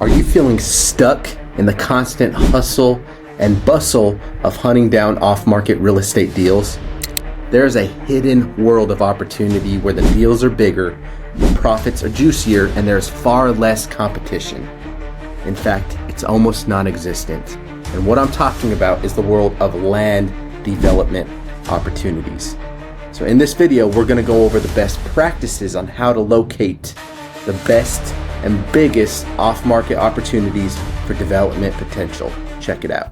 Are you feeling stuck in the constant hustle and bustle of hunting down off-market real estate deals? There is a hidden world of opportunity where the deals are bigger, the profits are juicier, and there's far less competition. In fact, it's almost non-existent. And what I'm talking about is the world of land development opportunities. So in this video, we're going to go over the best practices on how to locate the best and biggest off-market opportunities for development potential. Check it out.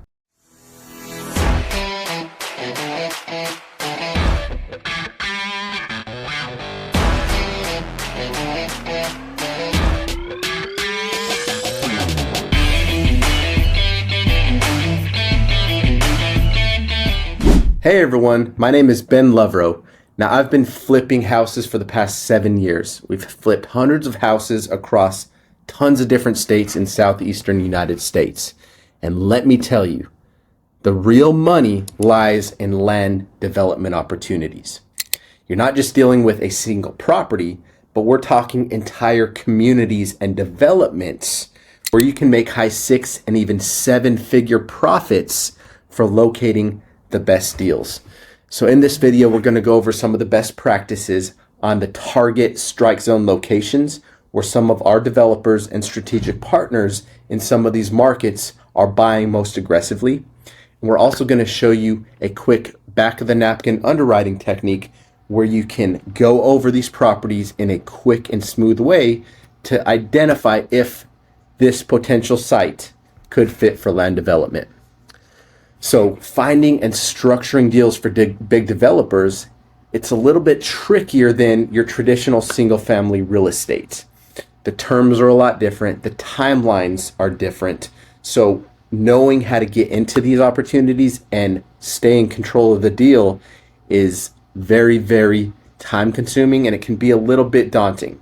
Hey everyone, my name is Ben Lovro. Now I've been flipping houses for the past 7 years. We've flipped hundreds of houses across tons of different states in southeastern United States. And let me tell you, the real money lies in land development opportunities. You're not just dealing with a single property, but we're talking entire communities and developments where you can make high 6 and even 7-figure profits for locating the best deals. So in this video, we're going to go over some of the best practices on the target strike zone locations where some of our developers and strategic partners in some of these markets are buying most aggressively. And we're also going to show you a quick back of the napkin underwriting technique where you can go over these properties in a quick and smooth way to identify if this potential site could fit for land development. So finding and structuring deals for big developers, it's a little bit trickier than your traditional single family real estate. The terms are a lot different. The timelines are different. So knowing how to get into these opportunities and stay in control of the deal is very, very time consuming, and it can be a little bit daunting.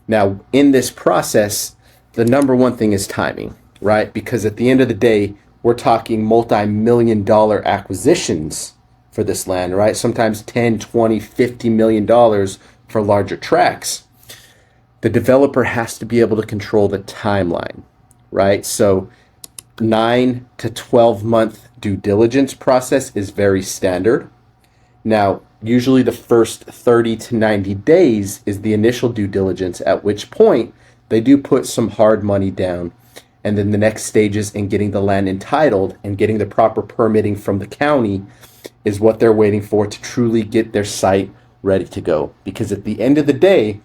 Now, in this process, the number one thing is timing, right? Because at the end of the day, we're talking multi-million-dollar acquisitions for this land, right? Sometimes 10, 20, 50 million dollars for larger tracts. The developer has to be able to control the timeline, right? So 9 to 12 month due diligence process is very standard. Now, usually the first 30 to 90 days is the initial due diligence, at which point they do put some hard money down. And then the next stages in getting the land entitled and getting the proper permitting from the county is what they're waiting for to truly get their site ready to go. Because at the end of the day,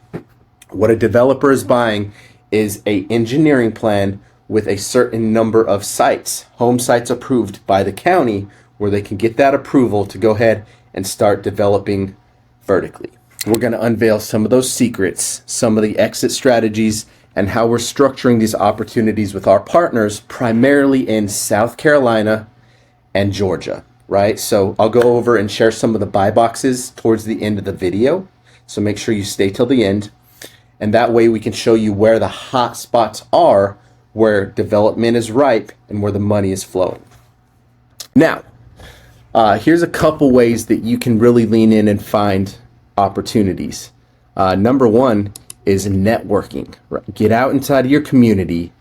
what a developer is buying is an engineering plan with a certain number of sites, home sites approved by the county, where they can get that approval to go ahead and start developing vertically. We're going to unveil some of those secrets, some of the exit strategies, and how we're structuring these opportunities with our partners, primarily in South Carolina and Georgia, right? So I'll go over and share some of the buy boxes towards the end of the video. So make sure you stay till the end. And that way we can show you where the hot spots are, where development is ripe, and where the money is flowing. Now, here's a couple ways that you can really lean in and find opportunities. Number one is networking. Get out inside of your community,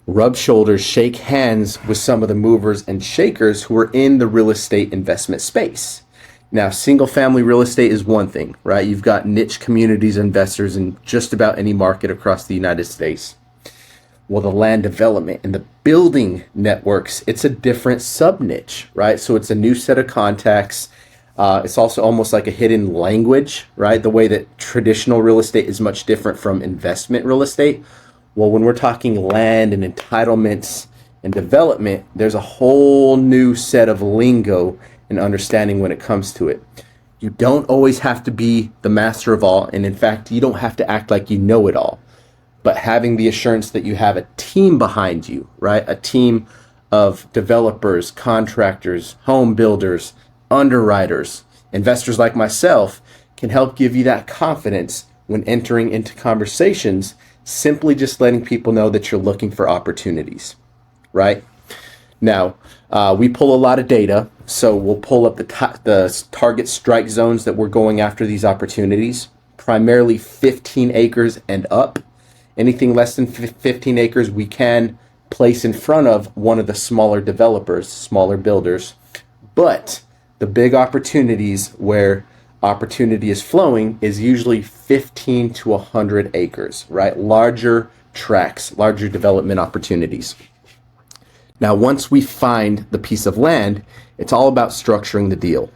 rub shoulders, shake hands with some of the movers and shakers who are in the real estate investment space. Now, single family real estate is one thing, right? You've got niche communities, investors in just about any market across the United States. Well, the land development and the building networks, it's a different sub niche, right? So it's a new set of contacts. It's also almost like a hidden language, right? The way that traditional real estate is much different from investment real estate. Well, when we're talking land and entitlements and development, there's a whole new set of lingo and understanding when it comes to it. You don't always have to be the master of all, and in fact, you don't have to act like you know it all. But having the assurance that you have a team behind you, right? A team of developers, contractors, home builders, underwriters, investors like myself can help give you that confidence when entering into conversations, simply just letting people know that you're looking for opportunities, right? Now, we pull a lot of data, so we'll pull up the target strike zones that we're going after these opportunities, primarily 15 acres and up. Anything less than 15 acres, we can place in front of one of the smaller developers, smaller builders. But the big opportunities where opportunity is flowing is usually 15 to 100 acres, right? Larger tracts, larger development opportunities. Now, once we find the piece of land, it's all about structuring the deal.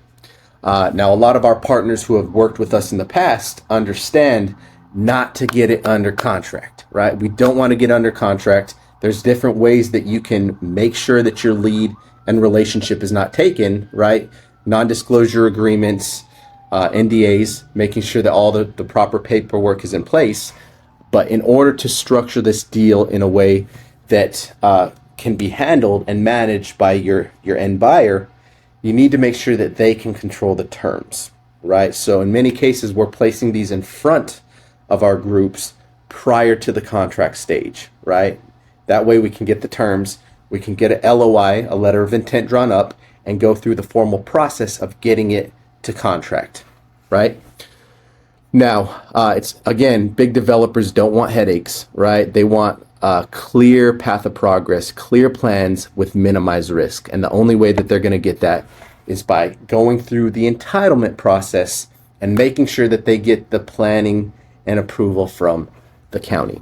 Now, a lot of our partners who have worked with us in the past understand not to get it under contract, right? We don't want to get under contract. There's different ways that you can make sure that your lead and relationship is not taken, right? Non-disclosure agreements, NDAs, making sure that all the proper paperwork is in place. But in order to structure this deal in a way that can be handled and managed by your end buyer, you need to make sure that they can control the terms, right? So in many cases, we're placing these in front of our groups prior to the contract stage, right? That way we can get the terms, we can get a LOI, a letter of intent drawn up, and go through the formal process of getting it to contract, right? Now, it's again, big developers don't want headaches, right? They want a clear path of progress, clear plans with minimized risk. And the only way that they're going to get that is by going through the entitlement process and making sure that they get the planning and approval from the county.